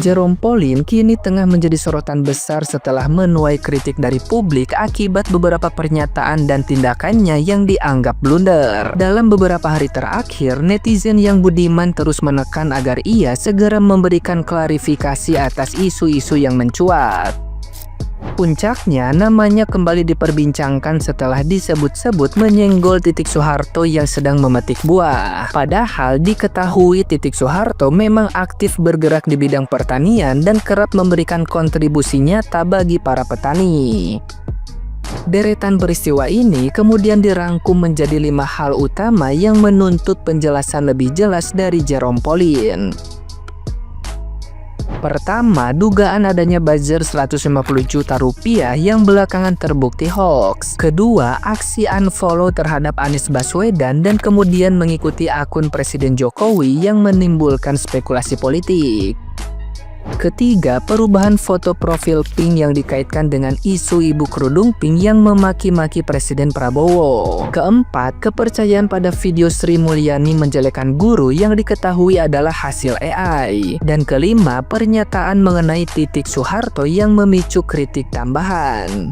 Jerome Pauline kini tengah menjadi sorotan besar setelah menuai kritik dari publik akibat beberapa pernyataan dan tindakannya yang dianggap blunder. Dalam beberapa hari terakhir, netizen yang budiman terus menekan agar ia segera memberikan klarifikasi atas isu-isu yang mencuat. Puncaknya, namanya kembali diperbincangkan setelah disebut-sebut menyenggol Titik Soeharto yang sedang memetik buah. Padahal diketahui Titik Soeharto memang aktif bergerak di bidang pertanian dan kerap memberikan kontribusi nyata bagi para petani. Deretan peristiwa ini kemudian dirangkum menjadi 5 hal utama yang menuntut penjelasan lebih jelas dari Jerome Pauline. Pertama, dugaan adanya buzzer 150 juta rupiah yang belakangan terbukti hoax. Kedua, aksi unfollow terhadap Anies Baswedan dan kemudian mengikuti akun Presiden Jokowi yang menimbulkan spekulasi politik. Ketiga, perubahan foto profil Pink yang dikaitkan dengan isu ibu kerudung pink yang memaki-maki Presiden Prabowo. Keempat, kepercayaan pada video Sri Mulyani menjelekkan guru yang diketahui adalah hasil AI. Dan kelima, pernyataan mengenai Titik Soeharto yang memicu kritik tambahan.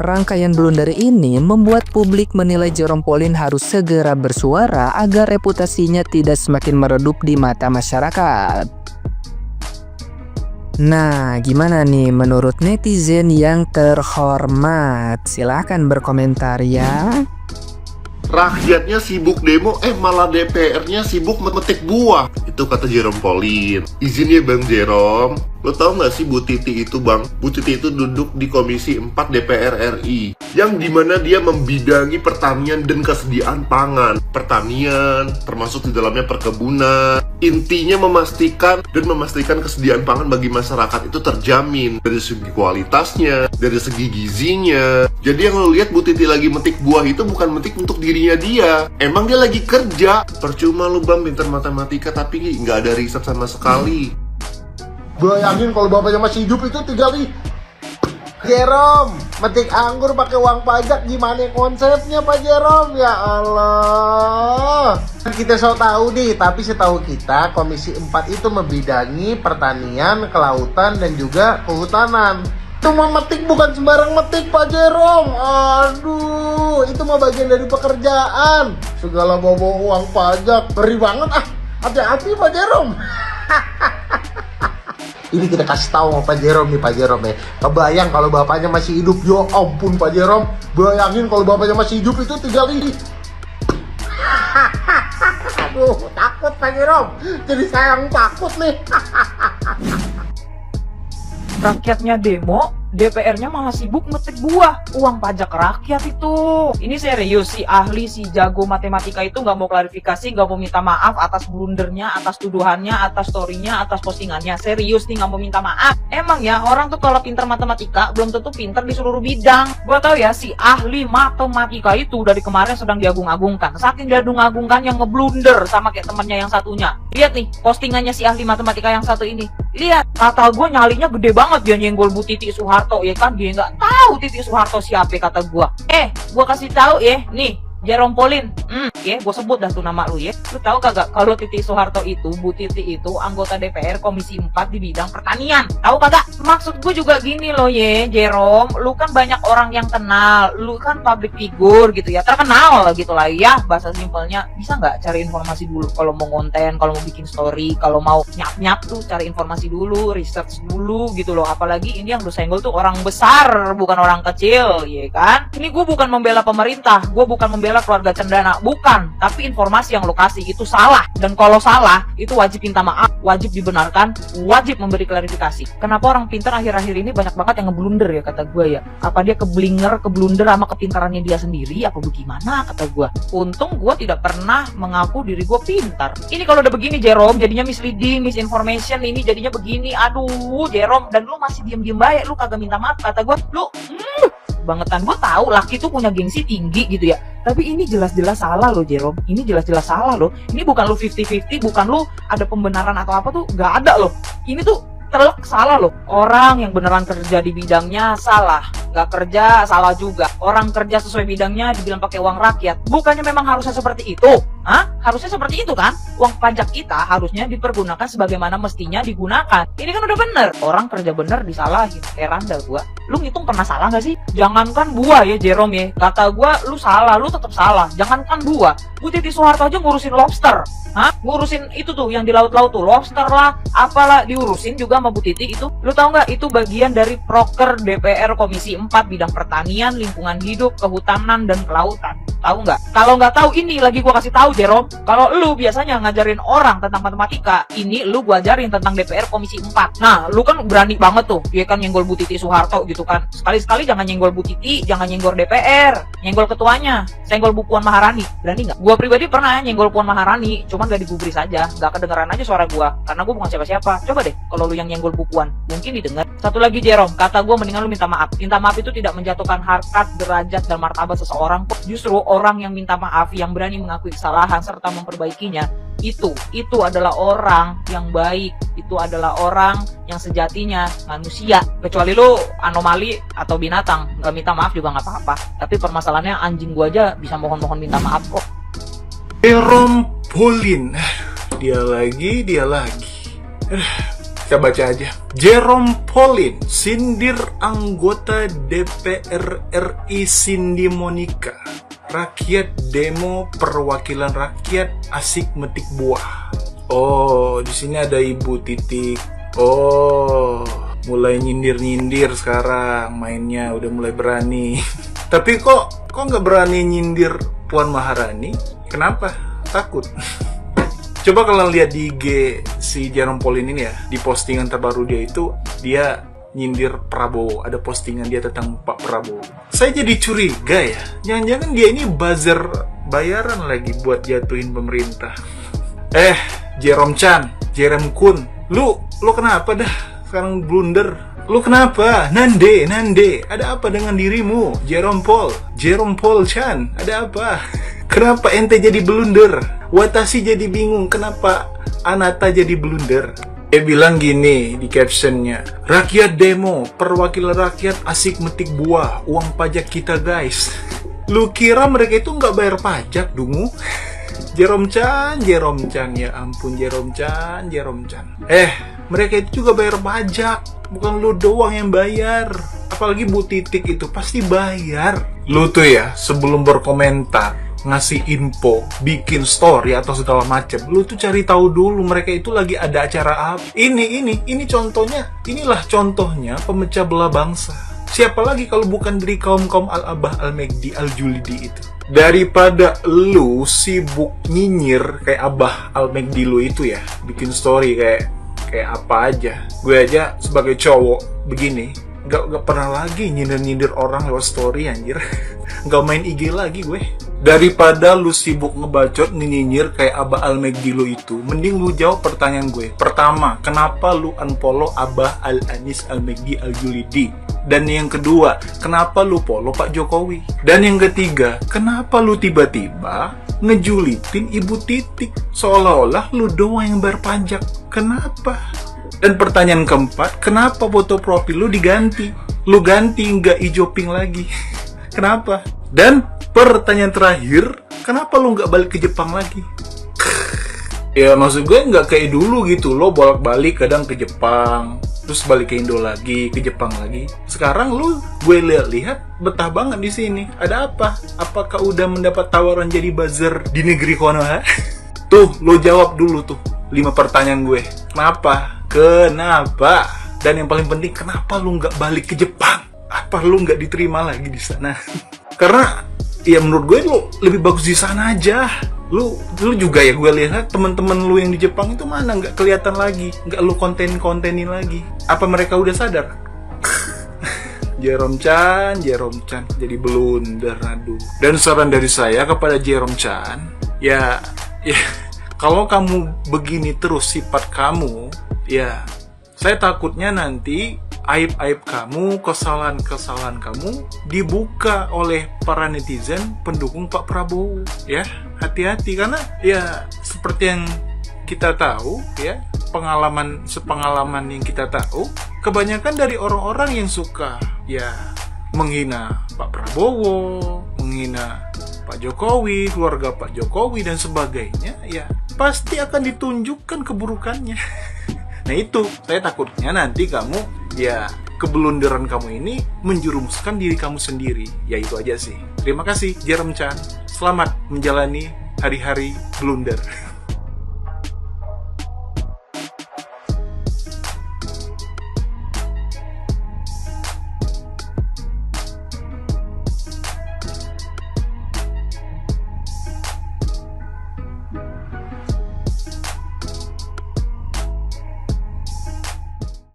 Rangkaian blunder ini membuat publik menilai Jerome Pauline harus segera bersuara agar reputasinya tidak semakin meredup di mata masyarakat. Nah, gimana nih menurut netizen yang terhormat? Silahkan berkomentar ya. Rakyatnya sibuk demo, malah DPR-nya sibuk memetik buah. Itu kata Jerome Pauline. Izin ya Bang Jerome, lo tau gak sih Bu Titi itu Bang? Bu Titi itu duduk di Komisi 4 DPR RI, yang dimana dia membidangi pertanian dan kesediaan pangan. Pertanian, termasuk di dalamnya perkebunan. Intinya memastikan kesediaan pangan bagi masyarakat itu terjamin. Dari segi kualitasnya, dari segi gizinya. Jadi yang lo lihat Bu Titi lagi metik buah itu bukan metik untuk dirinya dia. Emang dia lagi kerja. Percuma lu Bang pintar matematika tapi nggak ada riset sama sekali. Bayangin kalau bapaknya masih hidup itu tinggal di Jerome, metik anggur pakai uang pajak, gimana konsepnya Pak Jerome? Ya Allah. Kita so tahu nih, tapi setahu kita Komisi 4 itu membidangi pertanian, kelautan dan juga kehutanan. Itu mau metik bukan sembarang metik Pak Jerome. Aduh, itu mah bagian dari pekerjaan. Segala bawa uang pajak, ngeri banget ah. Hati-hati Pak Jerome. Ini kita kasih tahu sama Pak Jerome nih Pak Jerome ya. Kebayang kalau bapaknya masih hidup, ya ampun Pak Jerome. Bayangin kalau bapaknya masih hidup itu tinggal ini. Aduh, takut Pak Jerome. Jadi sayang takut nih. Rakyatnya demo, DPR-nya malah sibuk metik buah. Uang pajak rakyat itu. Ini serius, si ahli, si jago matematika itu nggak mau klarifikasi, nggak mau minta maaf atas blundernya, atas tuduhannya, atas story-nya, atas postingannya. Serius nih, nggak mau minta maaf. Emang ya, orang tuh kalau pintar matematika belum tentu pintar di seluruh bidang. Gua tahu ya, si ahli matematika itu dari kemarin sedang diagung-agungkan. Saking diagung-agungkan yang ngeblunder sama kayak temannya yang satunya. Lihat nih, postingannya si ahli matematika yang satu ini. Lihat, kata gue nyalinya gede banget dia nyenggol Bu Titi Soeharto, ya kan? Dia nggak tahu Titi Soeharto siapa, kata gue. Gue kasih tahu ya, nih Jerome Pauline, ya, gue sebut dah tuh nama lu ya. Lu tahu kagak kalau Titi Soeharto itu, Bu Titi itu anggota DPR Komisi 4 di bidang pertanian? Tahu kagak? Maksud gue juga gini loh ya, Jerome, lu kan banyak orang yang kenal, lu kan public figure gitu ya, terkenal gitu lah ya, bahasa simpelnya. Bisa nggak cari informasi dulu kalau mau konten, kalau mau bikin story, kalau mau nyap-nyap tuh cari informasi dulu, research dulu gitu loh. Apalagi ini yang lu senggol tuh orang besar, bukan orang kecil, ya kan? Ini gue bukan membela pemerintah, gue bukan membela keluarga Cendana, bukan, tapi informasi yang lo kasih itu salah, dan kalau salah itu wajib minta maaf, wajib dibenarkan, wajib memberi klarifikasi. Kenapa orang pintar akhir-akhir ini banyak banget yang ngeblunder ya, kata gue ya? Apa dia keblunder sama kepintarannya dia sendiri, apa bagaimana, kata gue. Untung gue tidak pernah mengaku diri gue pintar. Ini kalau udah begini Jerome, jadinya misleading, misinformation, ini jadinya begini. Aduh Jerome, dan lu masih diem-diem baik, lu kagak minta maaf, kata gue. Lu bangetan. Gue tahu laki tuh punya gengsi tinggi gitu ya, tapi ini jelas-jelas salah loh Jerome. Ini jelas-jelas salah loh. Ini bukan lu 50-50, bukan lu ada pembenaran atau apa tuh, nggak ada loh. Ini tuh telak salah loh. Orang yang beneran kerja di bidangnya salah, nggak kerja salah juga. Orang kerja sesuai bidangnya dibilang pakai uang rakyat, bukannya memang harusnya seperti itu? Harusnya seperti itu kan? Uang pajak kita harusnya dipergunakan sebagaimana mestinya digunakan. Ini kan udah bener. Orang kerja bener disalahin. Heran dah gua. Lu ngitung pernah salah gak sih? Jangankan gua ya Jerome ya. Kata gua lu salah, lu tetap salah. Jangankan gua. Bu Titi Soeharto aja ngurusin lobster. Ngurusin itu tuh yang di laut-laut tuh. Lobster lah, apalah diurusin juga sama Bu Titi itu. Lu tahu nggak? Itu bagian dari proker DPR Komisi 4 bidang pertanian, lingkungan hidup, kehutanan, dan kelautan. Tahu nggak? Kalau nggak tahu ini lagi gua kasih tahu Jerome. Kalau lu biasanya ngajarin orang tentang matematika, ini lu gua ajarin tentang DPR Komisi 4. Nah, lu kan berani banget tuh, dia kan nyenggol Bu Titi Soeharto gitu kan. Sekali-sekali jangan nyenggol Bu Titi, jangan nyenggol DPR, nyenggol ketuanya, senggol Bu Puan Maharani. Berani nggak? Gua pribadi pernah nyenggol Puan Maharani, cuman gak digubris aja, gak kedengeran aja suara gua, karena gua bukan siapa-siapa. Coba deh, kalau lu yang nyenggol Bu Puan, mungkin didengar. Satu lagi Jerome, kata gua mendingan lu minta maaf. Minta maaf itu tidak menjatuhkan harkat, derajat, dan martabat seseorang. Justru orang yang minta maaf, yang berani mengakui kesalahan serta memperbaikinya, itu adalah orang yang baik, itu adalah orang yang sejatinya manusia. Kecuali lu anomali atau binatang, gak minta maaf juga gak apa-apa. Tapi permasalahannya anjing gua aja bisa mohon-mohon minta maaf kok. Jerome Pauline, dia lagi. Kita baca aja. Jerome Pauline, sindir anggota DPR RI Cindy Monica. Rakyat demo perwakilan rakyat asik metik buah. Oh, di sini ada Ibu Titik. Oh, mulai nyindir-nyindir sekarang mainnya, udah mulai berani. Tapi kok nggak berani nyindir Puan Maharani? Kenapa? Takut. Coba kalian lihat di IG si Jerome Pauline ini ya, di postingan terbaru dia nyindir Prabowo. Ada postingan dia tentang Pak Prabowo. Saya jadi curiga ya, jangan-jangan dia ini buzzer bayaran lagi buat jatuhin pemerintah. Jerome Chan, Jerome Kun, lu kenapa dah sekarang blunder? Lu kenapa? Nande, ada apa dengan dirimu? Jerome Paul Chan, ada apa? Kenapa ente jadi blunder? Watashi jadi bingung, kenapa Anata jadi blunder? Bilang gini di captionnya, rakyat demo, perwakilan rakyat asik metik buah, uang pajak kita guys. Lu kira mereka itu nggak bayar pajak, dungu? Jerome Chan, ya ampun Jerome Chan. Mereka itu juga bayar pajak, bukan lu doang yang bayar. Apalagi Bu Titik itu pasti bayar. Lu tuh ya, sebelum berkomentar, ngasih info, bikin story atau segala macam, lu tuh cari tahu dulu mereka itu lagi ada acara apa. Ini contohnya, inilah contohnya pemecah belah bangsa. Siapa lagi kalau bukan dari kaum Al-Abah, Al-Megdi, Al-Julidi itu. Daripada lu sibuk nyinyir kayak Abah Al-Megdi lu itu ya, bikin story kayak apa aja. Gue aja sebagai cowok begini, gak pernah lagi nyindir orang lewat story anjir. Gak main IG lagi gue. Daripada lu sibuk ngebacot nyinyir kayak Abah Al-Megdi lu itu, mending lu jawab pertanyaan gue. Pertama, kenapa lu unfollow Abah Al-Anis Al-Megdi Al-Julidi? Dan yang kedua, kenapa lu follow Pak Jokowi? Dan yang ketiga, kenapa lu tiba-tiba ngejulitin Ibu Titik? Seolah-olah lu doang yang bayar pajak. Kenapa? Dan pertanyaan keempat, kenapa foto profil lu diganti? Lu ganti nggak hijau pink lagi? Kenapa? Dan pertanyaan terakhir, kenapa lu nggak balik ke Jepang lagi? Ya maksud gue nggak kayak dulu gitu, lo bolak-balik kadang ke Jepang, terus balik ke Indo lagi, ke Jepang lagi. Sekarang lu, gue lihat betah banget di sini. Ada apa? Apakah udah mendapat tawaran jadi buzzer di negeri Konoha? Tuh, lo jawab dulu tuh 5 pertanyaan gue. Kenapa? Dan yang paling penting, kenapa lu nggak balik ke Jepang? Apa lu nggak diterima lagi di sana? Karena ya menurut gue lu lebih bagus di sana aja. Lu juga ya, gue lihat teman-teman lu yang di Jepang itu mana nggak kelihatan lagi, nggak lu kontenin lagi. Apa mereka udah sadar? Jerome Chan jadi blunder, aduh. Dan saran dari saya kepada Jerome Chan, ya kalau kamu begini terus sifat kamu, ya saya takutnya nanti aib-aib kamu, kesalahan-kesalahan kamu dibuka oleh para netizen pendukung Pak Prabowo. Ya, hati-hati karena ya seperti yang kita tahu ya, sepengalaman yang kita tahu, kebanyakan dari orang-orang yang suka ya menghina Pak Prabowo, menghina Pak Jokowi, keluarga Pak Jokowi dan sebagainya, ya pasti akan ditunjukkan keburukannya. Nah itu, saya takutnya nanti kamu, ya kebelunderan kamu ini menjerumuskan diri kamu sendiri. Ya itu aja sih. Terima kasih Jerome Chan. Selamat menjalani hari-hari blunder.